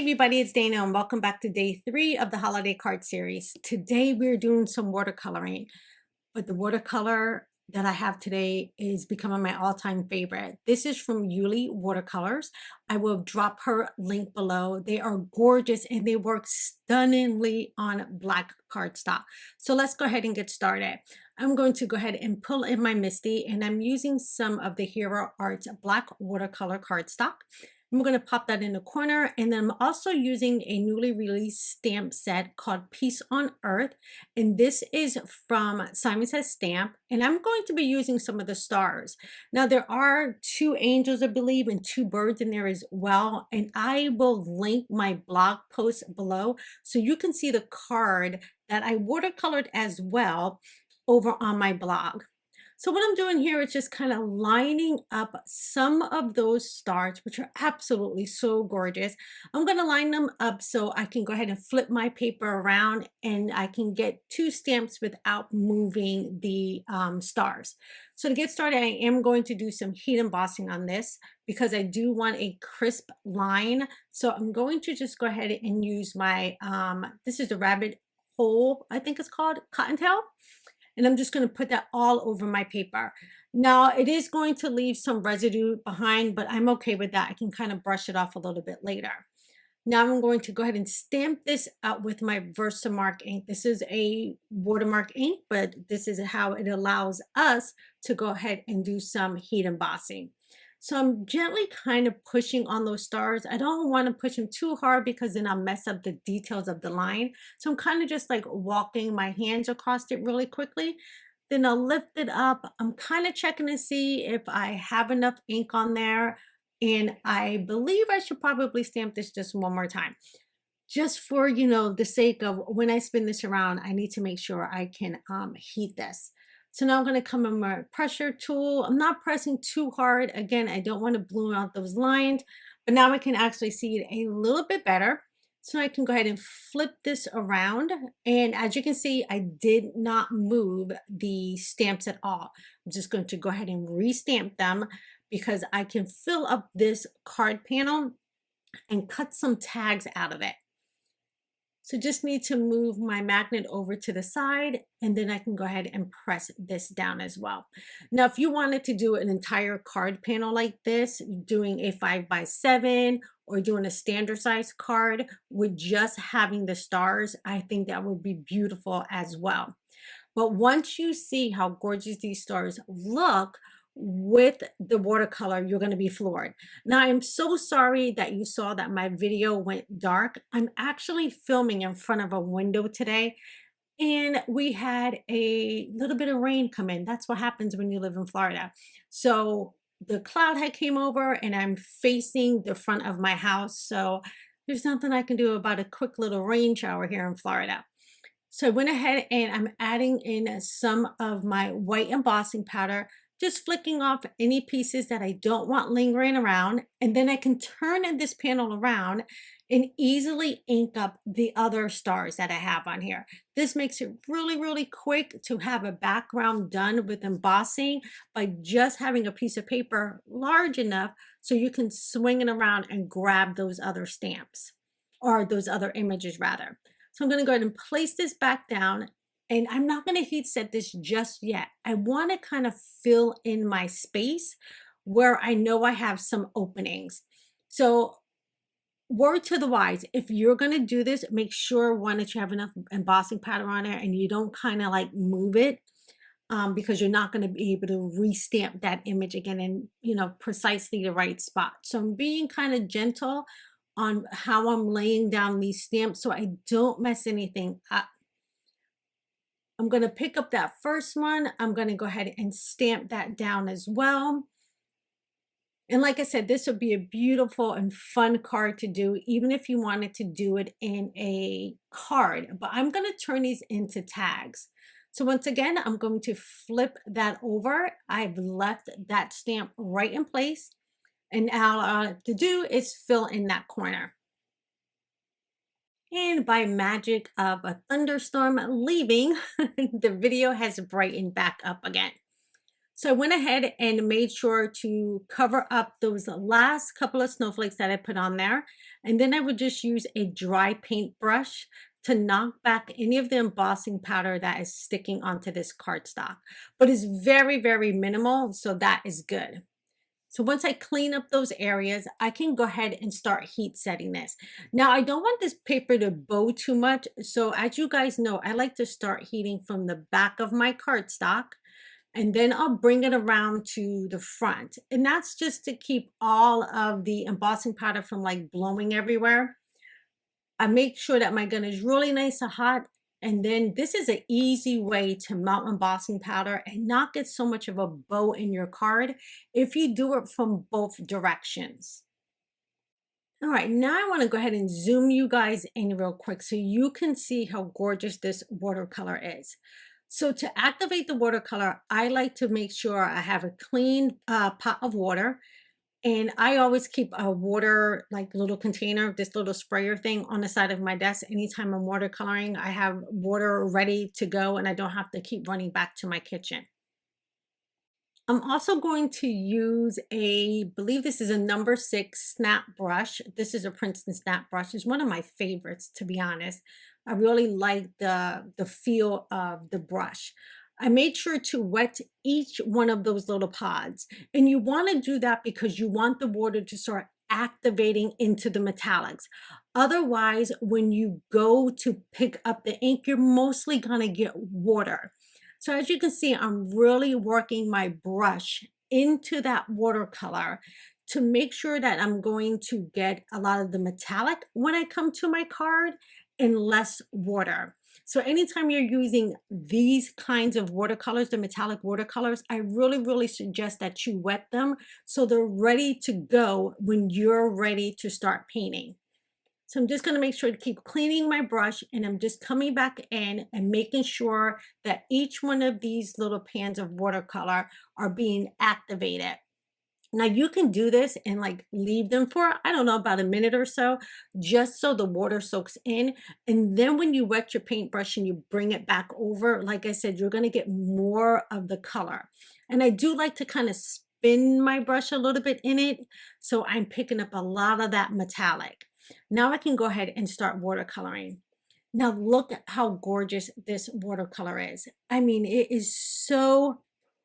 everybody, it's Dana and welcome back to day 3 of the holiday card series. Today we're doing some watercoloring, but the watercolor that I have today is becoming my all-time favorite. This is from Yuli Watercolors. I will drop her link below. They are gorgeous and they work stunningly on black cardstock. So let's go ahead and get started. I'm going to go ahead and pull in my Misty, and I'm using some of the Hero Arts black watercolor cardstock. I'm going to pop that in the corner, and then I'm also using a newly released stamp set called Peace on Earth, and this is from Simon Says Stamp, and I'm going to be using some of the stars. Now there are 2 angels, I believe, and 2 birds in there as well, and I will link my blog post below so you can see the card that I watercolored as well over on my blog. So what I'm doing here is just kind of lining up some of those stars, which are absolutely so gorgeous. I'm going to line them up so I can go ahead and flip my paper around and I can get 2 stamps without moving the stars. So to get started, I am going to do some heat embossing on this because I do want a crisp line. So I'm going to just go ahead and use my, this is the rabbit hole, I think it's called, Cottontail. And I'm just going to put that all over my paper. Now it is going to leave some residue behind, but I'm okay with that. I can kind of brush it off a little bit later. Now I'm going to go ahead and stamp this out with my Versamark ink. This is a watermark ink, but this is how it allows us to go ahead and do some heat embossing. So I'm gently kind of pushing on those stars. I don't want to push them too hard because then I'll mess up the details of the line. So I'm kind of just like walking my hands across it really quickly. Then I'll lift it up. I'm kind of checking to see if I have enough ink on there. And I believe I should probably stamp this just one more time. Just for, the sake of when I spin this around, I need to make sure I can heat this. So now I'm going to come in my pressure tool. I'm not pressing too hard. Again, I don't want to bloom out those lines, but now I can actually see it a little bit better. So I can go ahead and flip this around. And as you can see, I did not move the stamps at all. I'm just going to go ahead and restamp them because I can fill up this card panel and cut some tags out of it. So just need to move my magnet over to the side, and then I can go ahead and press this down as well. Now, if you wanted to do an entire card panel like this, doing a 5x7 or doing a standard size card with just having the stars, I think that would be beautiful as well. But once you see how gorgeous these stars look with the watercolor, you're going to be floored. Now, I'm so sorry that you saw that my video went dark. I'm actually filming in front of a window today, and we had a little bit of rain come in. That's what happens when you live in Florida. So the cloud had came over and I'm facing the front of my house. So there's nothing I can do about a quick little rain shower here in Florida. So I went ahead and I'm adding in some of my white embossing powder, just flicking off any pieces that I don't want lingering around. And then I can turn this panel around and easily ink up the other stars that I have on here. This makes it really, really quick to have a background done with embossing by just having a piece of paper large enough so you can swing it around and grab those other stamps, or those other images rather. So I'm going to go ahead and place this back down, and I'm not going to heat set this just yet. I want to kind of fill in my space where I know I have some openings. So word to the wise, if you're going to do this, make sure, one, that you have enough embossing powder on there and you don't kind of like move it, because you're not going to be able to restamp that image again in, precisely the right spot. So I'm being kind of gentle on how I'm laying down these stamps so I don't mess anything up. I'm going to pick up that first one. I'm going to go ahead and stamp that down as well. And like I said, this would be a beautiful and fun card to do, even if you wanted to do it in a card. But I'm going to turn these into tags. So once again, I'm going to flip that over. I've left that stamp right in place. And all I have to do is fill in that corner. And by magic of a thunderstorm leaving, the video has brightened back up again. So I went ahead and made sure to cover up those last couple of snowflakes that I put on there. And then I would just use a dry paint brush to knock back any of the embossing powder that is sticking onto this cardstock. But it's very, very minimal, so that is good. So once I clean up those areas, I can go ahead and start heat setting this. Now, I don't want this paper to bow too much. So as you guys know, I like to start heating from the back of my cardstock, and then I'll bring it around to the front. And that's just to keep all of the embossing powder from like blowing everywhere. I make sure that my gun is really nice and hot. And then this is an easy way to mount embossing powder and not get so much of a bow in your card if you do it from both directions. All right, now I want to go ahead and zoom you guys in real quick so you can see how gorgeous this watercolor is. So to activate the watercolor, I like to make sure I have a clean pot of water. And I always keep a water, like little container, this little sprayer thing on the side of my desk. Anytime I'm watercoloring, I have water ready to go and I don't have to keep running back to my kitchen. I'm also going to use believe this is a number 6 snap brush. This is a Princeton snap brush. It's one of my favorites, to be honest. I really like the feel of the brush. I made sure to wet each one of those little pods. And you want to do that because you want the water to start activating into the metallics. Otherwise, when you go to pick up the ink, you're mostly going to get water. So as you can see, I'm really working my brush into that watercolor to make sure that I'm going to get a lot of the metallic when I come to my card and less water. So anytime you're using these kinds of watercolors, the metallic watercolors, I really, really suggest that you wet them so they're ready to go when you're ready to start painting. So I'm just going to make sure to keep cleaning my brush, and I'm just coming back in and making sure that each one of these little pans of watercolor are being activated. Now you can do this and like leave them for, I don't know, about a minute or so, just so the water soaks in. And then when you wet your paintbrush and you bring it back over, like I said, you're going to get more of the color. And I do like to kind of spin my brush a little bit in it, so I'm picking up a lot of that metallic. Now I can go ahead and start watercoloring. Now look at how gorgeous this watercolor is. I mean, it is so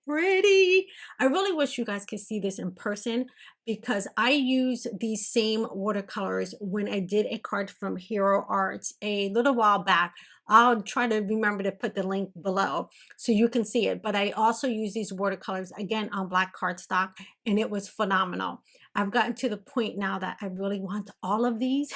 pretty. I really wish you guys could see this in person because I use these same watercolors when I did a card from Hero Arts a little while back. I'll try to remember to put the link below so you can see it. But I also use these watercolors again on black cardstock, and it was phenomenal. I've gotten to the point now that I really want all of these.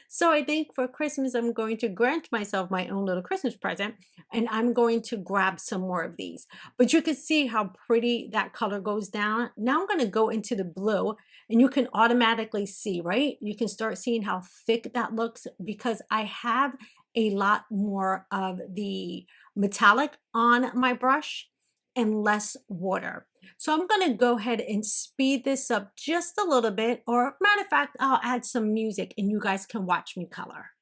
So I think for Christmas, I'm going to grant myself my own little Christmas present, and I'm going to grab some more of these. But you can see how pretty that color goes down. Now I'm going to go into the blue, and you can automatically see, right? You can start seeing how thick that looks because I have a lot more of the metallic on my brush and less water. So I'm going to go ahead and speed this up just a little bit, or matter of fact, I'll add some music and you guys can watch me color.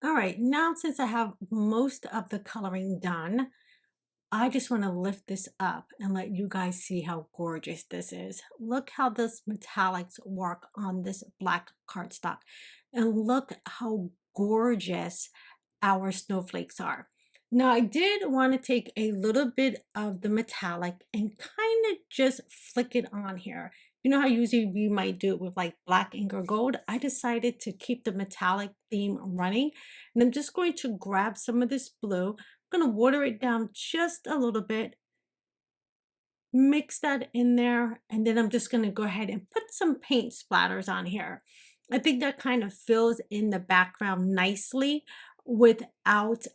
All right, now since I have most of the coloring done, I just want to lift this up and let you guys see how gorgeous this is. Look how this metallics work on this black cardstock. And look how gorgeous our snowflakes are. Now, I did want to take a little bit of the metallic and kind of just flick it on here. You know how usually we might do it with like black ink or gold? I decided to keep the metallic theme running. And I'm just going to grab some of this blue. I'm going to water it down just a little bit, mix that in there, and then I'm just going to go ahead and put some paint splatters on here. I think that kind of fills in the background nicely without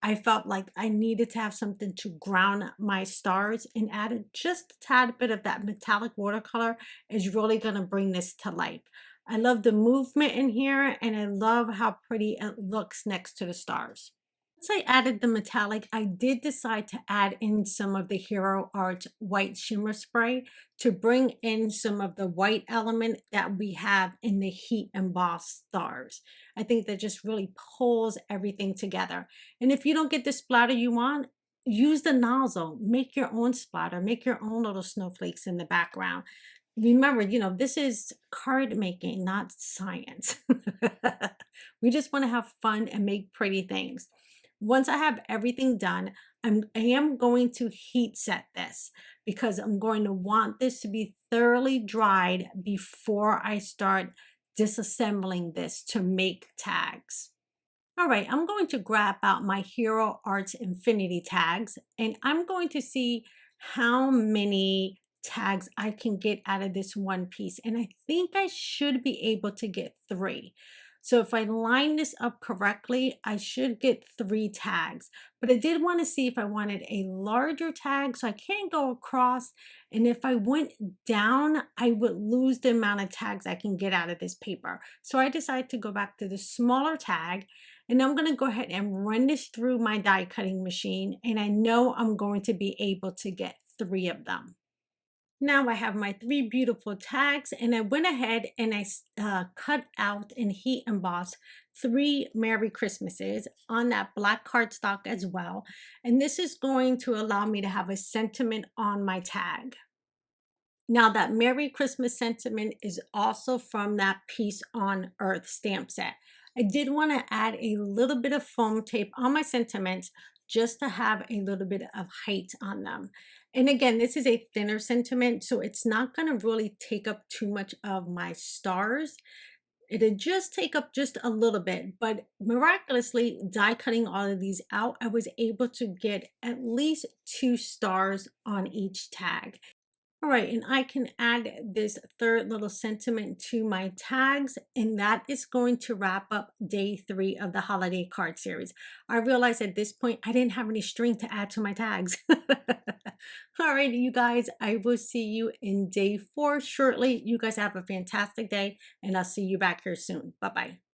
I felt like I needed to have something to ground my stars, and added just a tad bit of that metallic watercolor is really going to bring this to life. I love the movement in here, and I love how pretty it looks next to the stars. Once I added the metallic, I did decide to add in some of the Hero Art white shimmer spray to bring in some of the white element that we have in the heat embossed stars. I think that just really pulls everything together. And if you don't get the splatter you want, use the nozzle, make your own splatter, make your own little snowflakes in the background. Remember, this is card making, not science. We just want to have fun and make pretty things. Once I have everything done, I am going to heat set this because I'm going to want this to be thoroughly dried before I start disassembling this to make tags. All right, I'm going to grab out my Hero Arts Infinity tags, and I'm going to see how many tags I can get out of this one piece. And I think I should be able to get 3. So if I line this up correctly, I should get 3 tags. But I did want to see if I wanted a larger tag so I can't go across. And if I went down, I would lose the amount of tags I can get out of this paper. So I decided to go back to the smaller tag, and I'm going to go ahead and run this through my die cutting machine, and I know I'm going to be able to get 3 of them. Now I have my 3 beautiful tags, and I went ahead and I cut out and heat embossed 3 Merry Christmases on that black cardstock as well. And this is going to allow me to have a sentiment on my tag. Now that Merry Christmas sentiment is also from that Peace on Earth stamp set. I did want to add a little bit of foam tape on my sentiments just to have a little bit of height on them. And again, this is a thinner sentiment, so it's not going to really take up too much of my stars. It'll just take up just a little bit, but miraculously, die cutting all of these out, I was able to get at least 2 stars on each tag. All right, and I can add this third little sentiment to my tags, and that is going to wrap up day 3 of the holiday card series. I realized at this point I didn't have any string to add to my tags. All right, you guys, I will see you in day 4 shortly. You guys have a fantastic day, and I'll see you back here soon. Bye-bye.